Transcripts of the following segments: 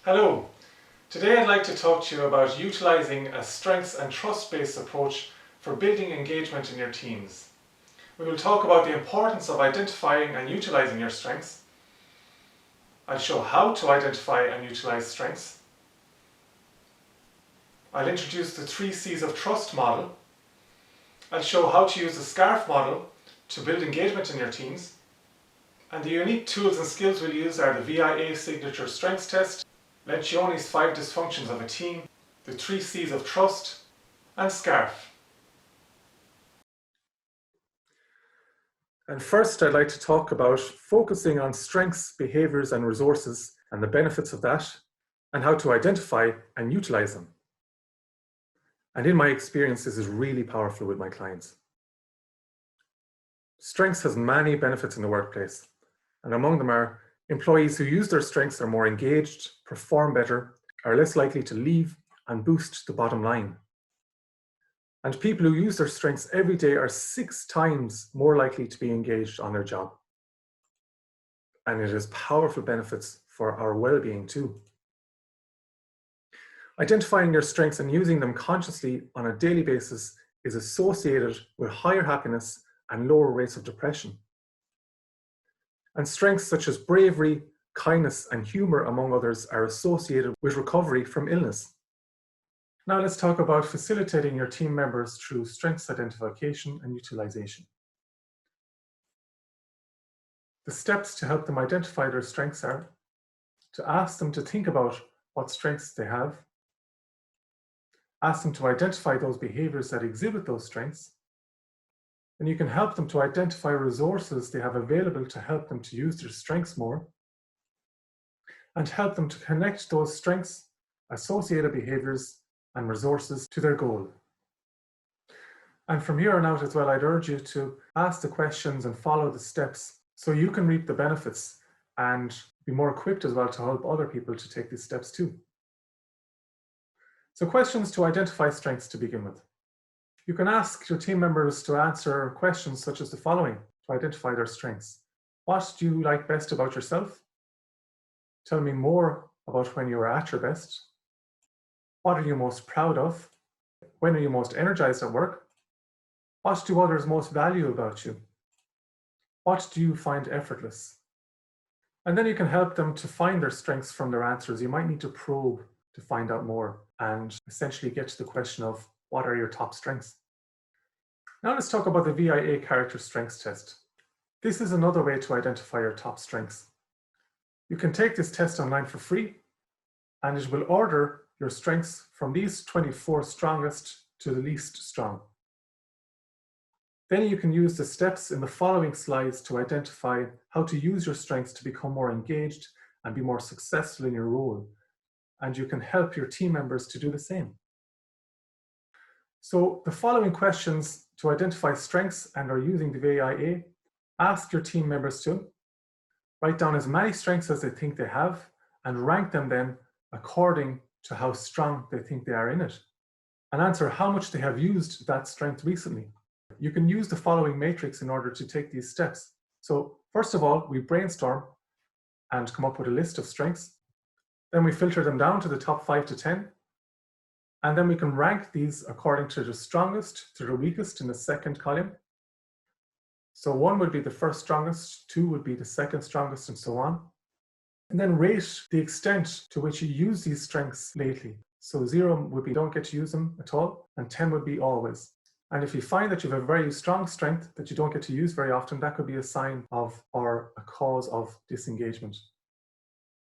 Hello, today I'd like to talk to you about utilising a strengths and trust-based approach for building engagement in your teams. We will talk about the importance of identifying and utilising your strengths. I'll show how to identify and utilise strengths. I'll introduce the 3 C's of trust model. I'll show how to use the SCARF model to build engagement in your teams. And the unique tools and skills we'll use are the VIA signature strengths test, Lencioni's 5 dysfunctions of a team, the 3 C's of trust, and SCARF. And first I'd like to talk about focusing on strengths, behaviours and resources and the benefits of that, and how to identify and utilise them. And in my experience, this is really powerful with my clients. Strengths has many benefits in the workplace, and among them are employees who use their strengths are more engaged, perform better, are less likely to leave, and boost the bottom line. And people who use their strengths every day are 6 times more likely to be engaged on their job. And it has powerful benefits for our well-being too. Identifying your strengths and using them consciously on a daily basis is associated with higher happiness and lower rates of depression. And strengths such as bravery, kindness, and humour, among others, are associated with recovery from illness. Now let's talk about facilitating your team members through strengths identification and utilisation. The steps to help them identify their strengths are to ask them to think about what strengths they have, ask them to identify those behaviours that exhibit those strengths, and you can help them to identify resources they have available to help them to use their strengths more, and help them to connect those strengths, associated behaviours and resources to their goal. And from here on out as well, I'd urge you to ask the questions and follow the steps so you can reap the benefits and be more equipped as well to help other people to take these steps too. So questions to identify strengths to begin with. You can ask your team members to answer questions such as the following to identify their strengths. What do you like best about yourself? Tell me more about when you are at your best. What are you most proud of? When are you most energized at work? What do others most value about you? What do you find effortless? And then you can help them to find their strengths from their answers. You might need to probe to find out more and essentially get to the question of what are your top strengths? Now let's talk about the VIA character strengths test. This is another way to identify your top strengths. You can take this test online for free, and it will order your strengths from these 24 strongest to the least strong. Then you can use the steps in the following slides to identify how to use your strengths to become more engaged and be more successful in your role. And you can help your team members to do the same. So the following questions to identify strengths and are using the VIA, ask your team members to write down as many strengths as they think they have and rank them then according to how strong they think they are in it, and answer how much they have used that strength recently. You can use the following matrix in order to take these steps. So first of all, we brainstorm and come up with a list of strengths. Then we filter them down to the top 5 to 10. And then we can rank these according to the strongest to the weakest in the second column. So 1 would be the first strongest, 2 would be the second strongest, and so on. And then rate the extent to which you use these strengths lately. So 0 would be don't get to use them at all, and 10 would be always. And if you find that you have a very strong strength that you don't get to use very often, that could be a sign of or a cause of disengagement.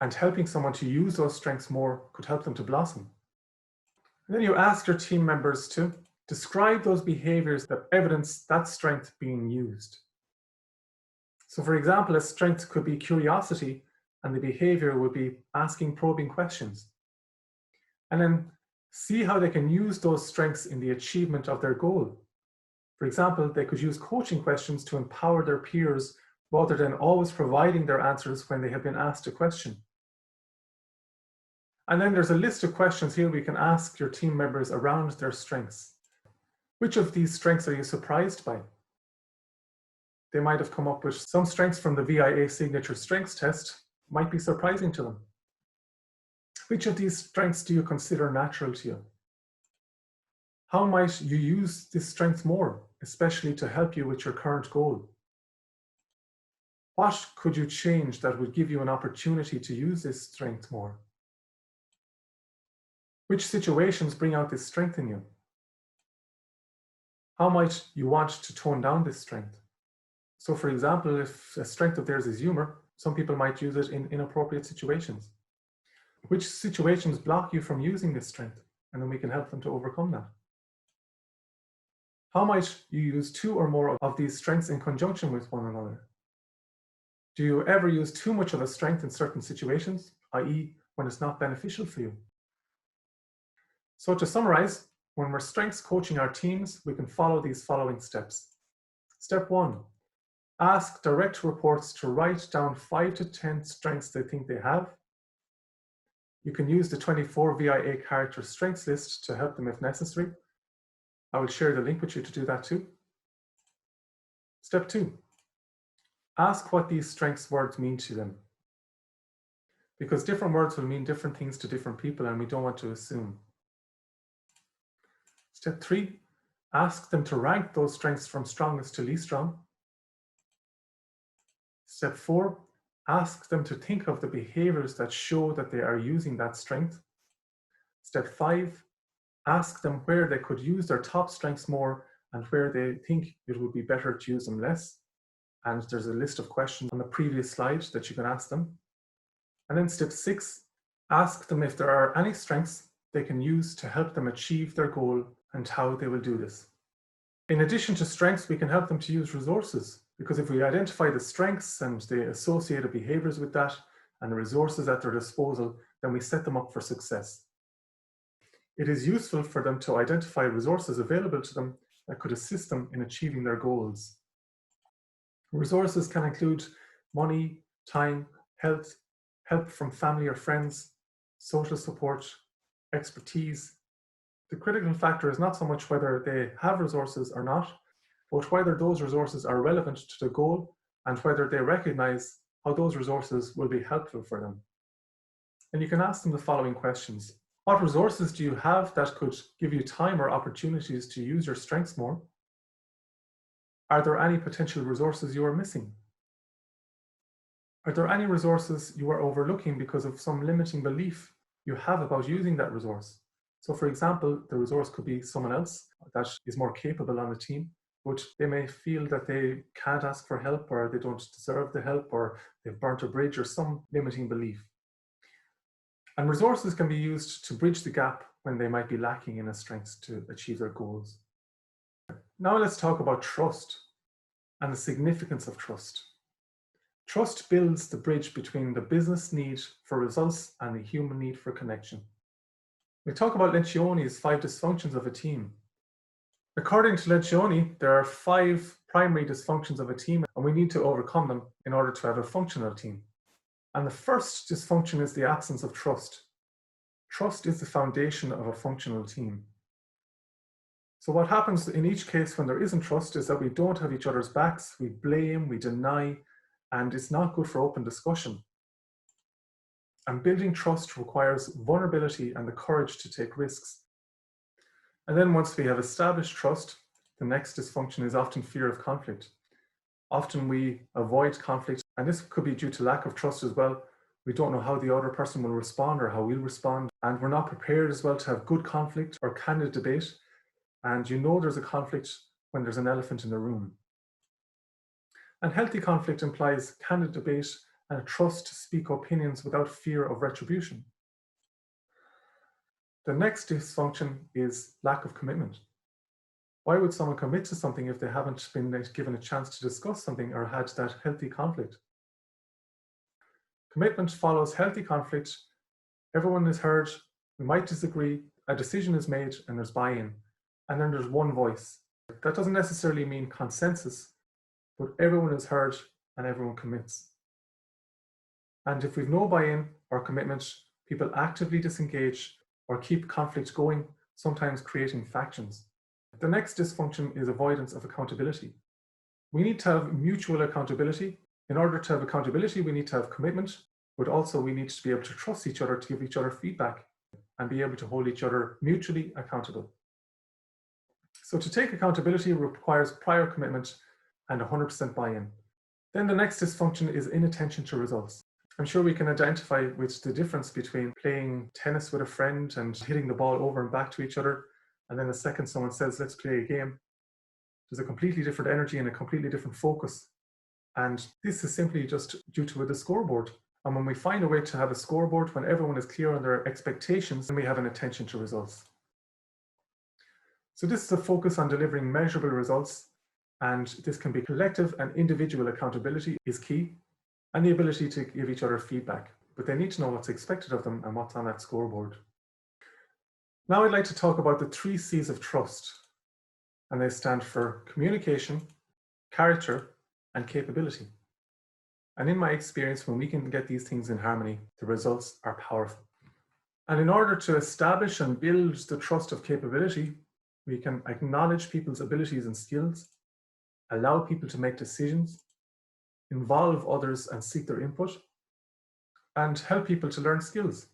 And helping someone to use those strengths more could help them to blossom. And then you ask your team members to describe those behaviors that evidence that strength being used. So for example, a strength could be curiosity, and the behavior would be asking probing questions. And then see how they can use those strengths in the achievement of their goal. For example, they could use coaching questions to empower their peers rather than always providing their answers when they have been asked a question. And then there's a list of questions here we can ask your team members around their strengths. Which of these strengths are you surprised by? They might have come up with some strengths from the VIA signature strengths test, might be surprising to them. Which of these strengths do you consider natural to you? How might you use this strength more, especially to help you with your current goal? What could you change that would give you an opportunity to use this strength more? Which situations bring out this strength in you? How might you want to tone down this strength? So for example, if a strength of theirs is humor, some people might use it in inappropriate situations. Which situations block you from using this strength? And then we can help them to overcome that. How might you use two or more of these strengths in conjunction with one another? Do you ever use too much of a strength in certain situations, i.e., when it's not beneficial for you? So to summarize, when we're strengths coaching our teams, we can follow these following steps. Step 1, ask direct reports to write down 5 to 10 strengths they think they have. You can use the 24 VIA character strengths list to help them if necessary. I will share the link with you to do that too. Step 2, ask what these strengths words mean to them. Because different words will mean different things to different people and we don't want to assume. Step 3, ask them to rank those strengths from strongest to least strong. Step 4, ask them to think of the behaviors that show that they are using that strength. Step 5, ask them where they could use their top strengths more and where they think it would be better to use them less. And there's a list of questions on the previous slide that you can ask them. And then step 6, ask them if there are any strengths they can use to help them achieve their goal and how they will do this. In addition to strengths, we can help them to use resources, because if we identify the strengths and the associated behaviors with that and the resources at their disposal, then we set them up for success. It is useful for them to identify resources available to them that could assist them in achieving their goals. Resources can include money, time, health, help from family or friends, social support, expertise. The critical factor is not so much whether they have resources or not, but whether those resources are relevant to the goal and whether they recognize how those resources will be helpful for them. And you can ask them the following questions. What resources do you have that could give you time or opportunities to use your strengths more? Are there any potential resources you are missing? Are there any resources you are overlooking because of some limiting belief you have about using that resource? So for example, the resource could be someone else that is more capable on the team, but they may feel that they can't ask for help or they don't deserve the help or they've burnt a bridge or some limiting belief. And resources can be used to bridge the gap when they might be lacking in a strength to achieve their goals. Now let's talk about trust and the significance of trust. Trust builds the bridge between the business need for results and the human need for connection. We talk about Lencioni's 5 dysfunctions of a team. According to Lencioni, there are 5 primary dysfunctions of a team, and we need to overcome them in order to have a functional team. And the first dysfunction is the absence of trust. Trust is the foundation of a functional team. So what happens in each case when there isn't trust is that we don't have each other's backs, we blame, we deny, and it's not good for open discussion. And building trust requires vulnerability and the courage to take risks. And then once we have established trust, the next dysfunction is often fear of conflict. Often we avoid conflict, and this could be due to lack of trust as well. We don't know how the other person will respond or how we'll respond, and we're not prepared as well to have good conflict or candid debate. And you know there's a conflict when there's an elephant in the room. And healthy conflict implies candid debate and a trust to speak opinions without fear of retribution. The next dysfunction is lack of commitment. Why would someone commit to something if they haven't been given a chance to discuss something or had that healthy conflict? Commitment follows healthy conflict. Everyone is heard, we might disagree, a decision is made and there's buy-in, and then there's one voice. That doesn't necessarily mean consensus, but everyone is heard and everyone commits. And if we've no buy-in or commitment, people actively disengage or keep conflict going, sometimes creating factions. The next dysfunction is avoidance of accountability. We need to have mutual accountability. In order to have accountability, we need to have commitment. but also we need to be able to trust each other to give each other feedback and be able to hold each other mutually accountable. So to take accountability requires prior commitment and 100% buy-in. Then the next dysfunction is inattention to results. I'm sure we can identify with the difference between playing tennis with a friend and hitting the ball over and back to each other, and then the second someone says, let's play a game. There's a completely different energy and a completely different focus. And this is simply just due to the scoreboard. And when we find a way to have a scoreboard, when everyone is clear on their expectations, then we have an attention to results. So this is a focus on delivering measurable results, and this can be collective and individual accountability is key, and the ability to give each other feedback. But they need to know what's expected of them and what's on that scoreboard. Now I'd like to talk about the 3 C's of trust, and they stand for communication, character, and capability. And in my experience, when we can get these things in harmony, the results are powerful. And in order to establish and build the trust of capability, we can acknowledge people's abilities and skills, allow people to make decisions, involve others and seek their input, and help people to learn skills.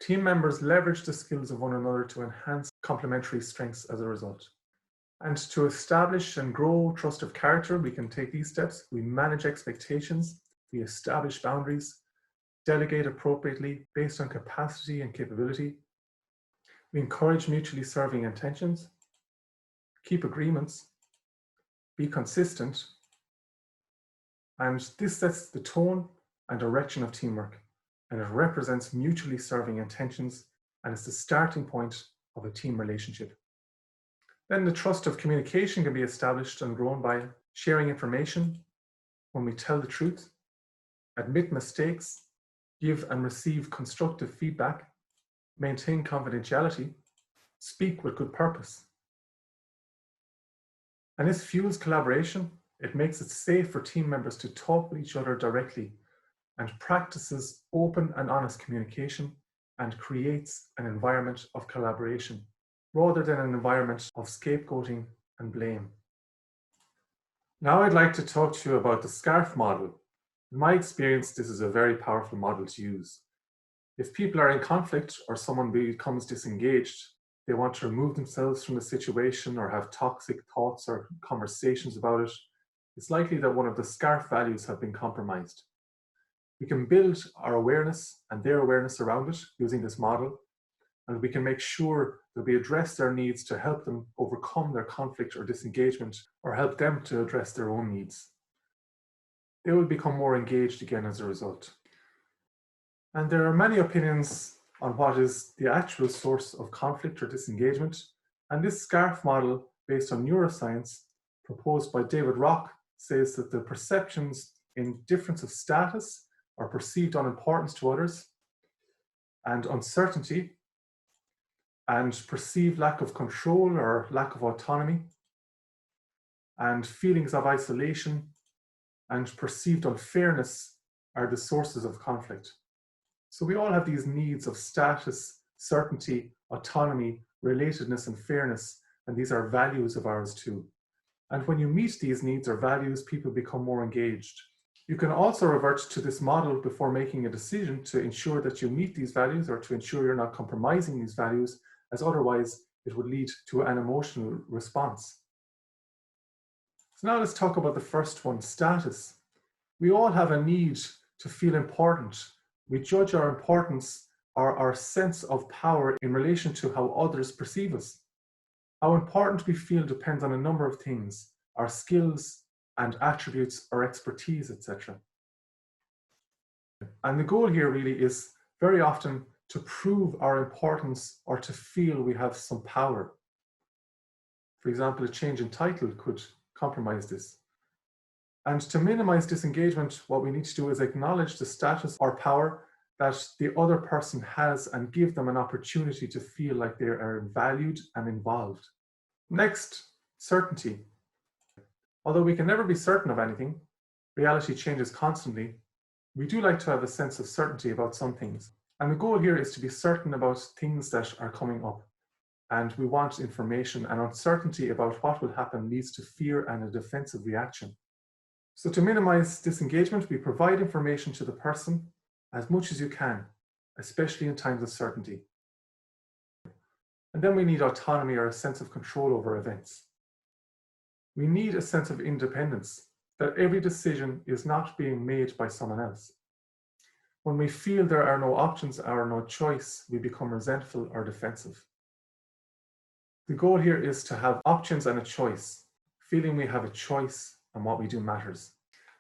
Team members leverage the skills of one another to enhance complementary strengths as a result. And to establish and grow trust of character, we can take these steps. We manage expectations, we establish boundaries, delegate appropriately based on capacity and capability. We encourage mutually serving intentions, keep agreements, be consistent, and this sets the tone and direction of teamwork, and it represents mutually serving intentions, and it's the starting point of a team relationship. Then the trust of communication can be established and grown by sharing information when we tell the truth, admit mistakes, give and receive constructive feedback, maintain confidentiality, speak with good purpose. And this fuels collaboration. It makes it safe for team members to talk with each other directly and practices open and honest communication and creates an environment of collaboration rather than an environment of scapegoating and blame. Now I'd like to talk to you about the SCARF model. In my experience, this is a very powerful model to use. If people are in conflict or someone becomes disengaged, they want to remove themselves from the situation or have toxic thoughts or conversations about it, it's likely that one of the SCARF values have been compromised. We can build our awareness and their awareness around it using this model, and we can make sure that we address their needs to help them overcome their conflict or disengagement, or help them to address their own needs. They will become more engaged again as a result. And there are many opinions on what is the actual source of conflict or disengagement, and this SCARF model, based on neuroscience, proposed by David Rock, says that the perceptions in difference of status or perceived unimportance to others, and uncertainty, and perceived lack of control or lack of autonomy, and feelings of isolation, and perceived unfairness are the sources of conflict. So we all have these needs of status, certainty, autonomy, relatedness, and fairness, and these are values of ours too. And when you meet these needs or values, people become more engaged. You can also revert to this model before making a decision to ensure that you meet these values or to ensure you're not compromising these values, as otherwise it would lead to an emotional response. So now let's talk about the first one, status. We all have a need to feel important. We judge our importance or our sense of power in relation to how others perceive us. How important we feel depends on a number of things, our skills and attributes, our expertise, etc. And the goal here really is very often to prove our importance or to feel we have some power. For example, a change in title could compromise this. And to minimize disengagement, what we need to do is acknowledge the status or power that the other person has and give them an opportunity to feel like they are valued and involved. Next, certainty. Although we can never be certain of anything, reality changes constantly, we do like to have a sense of certainty about some things. And the goal here is to be certain about things that are coming up. And we want information, and uncertainty about what will happen leads to fear and a defensive reaction. So to minimize disengagement, we provide information to the person as much as you can, especially in times of certainty. And then we need autonomy or a sense of control over events. We need a sense of independence, that every decision is not being made by someone else. When we feel there are no options or no choice, we become resentful or defensive. The goal here is to have options and a choice, feeling we have a choice and what we do matters.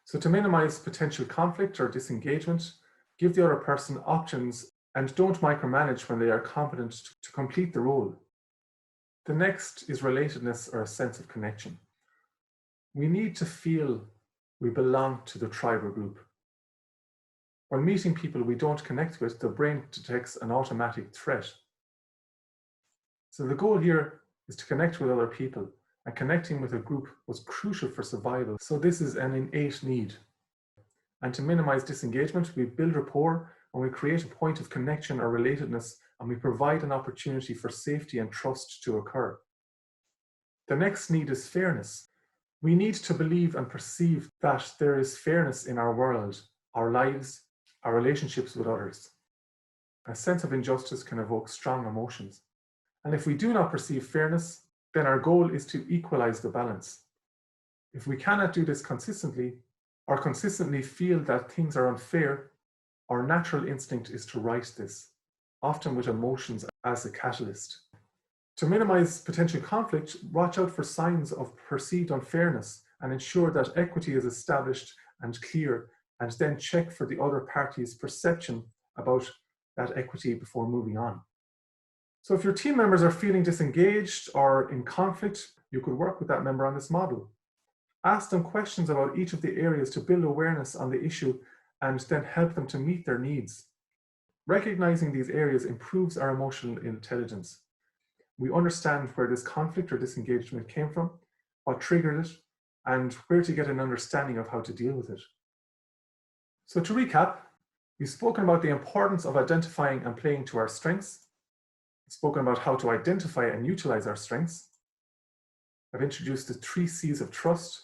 So to minimize potential conflict or disengagement, give the other person options and don't micromanage when they are competent to complete the role. The next is relatedness or a sense of connection. We need to feel we belong to the tribe or group. When meeting people we don't connect with, the brain detects an automatic threat. So the goal here is to connect with other people, and connecting with a group was crucial for survival. So this is an innate need. And to minimize disengagement, we build rapport and we create a point of connection or relatedness, and we provide an opportunity for safety and trust to occur. The next need is fairness. We need to believe and perceive that there is fairness in our world, our lives, our relationships with others. A sense of injustice can evoke strong emotions. And if we do not perceive fairness, then our goal is to equalize the balance. If we cannot do this consistently, or consistently feel that things are unfair, our natural instinct is to right this, often with emotions as a catalyst. To minimize potential conflict, watch out for signs of perceived unfairness and ensure that equity is established and clear, and then check for the other party's perception about that equity before moving on. So if your team members are feeling disengaged or in conflict, you could work with that member on this model. Ask them questions about each of the areas to build awareness on the issue and then help them to meet their needs. Recognizing these areas improves our emotional intelligence. We understand where this conflict or disengagement came from, what triggered it, and where to get an understanding of how to deal with it. So to recap, we've spoken about the importance of identifying and playing to our strengths. We've spoken about how to identify and utilize our strengths. I've introduced the 3 C's of trust.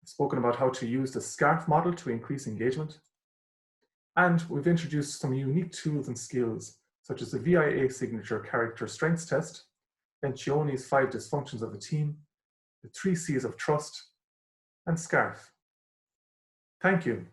We've spoken about how to use the SCARF model to increase engagement. And we've introduced some unique tools and skills, such as the VIA signature character strengths test, Lencioni's 5 dysfunctions of a team, the 3 C's of trust, and SCARF. Thank you.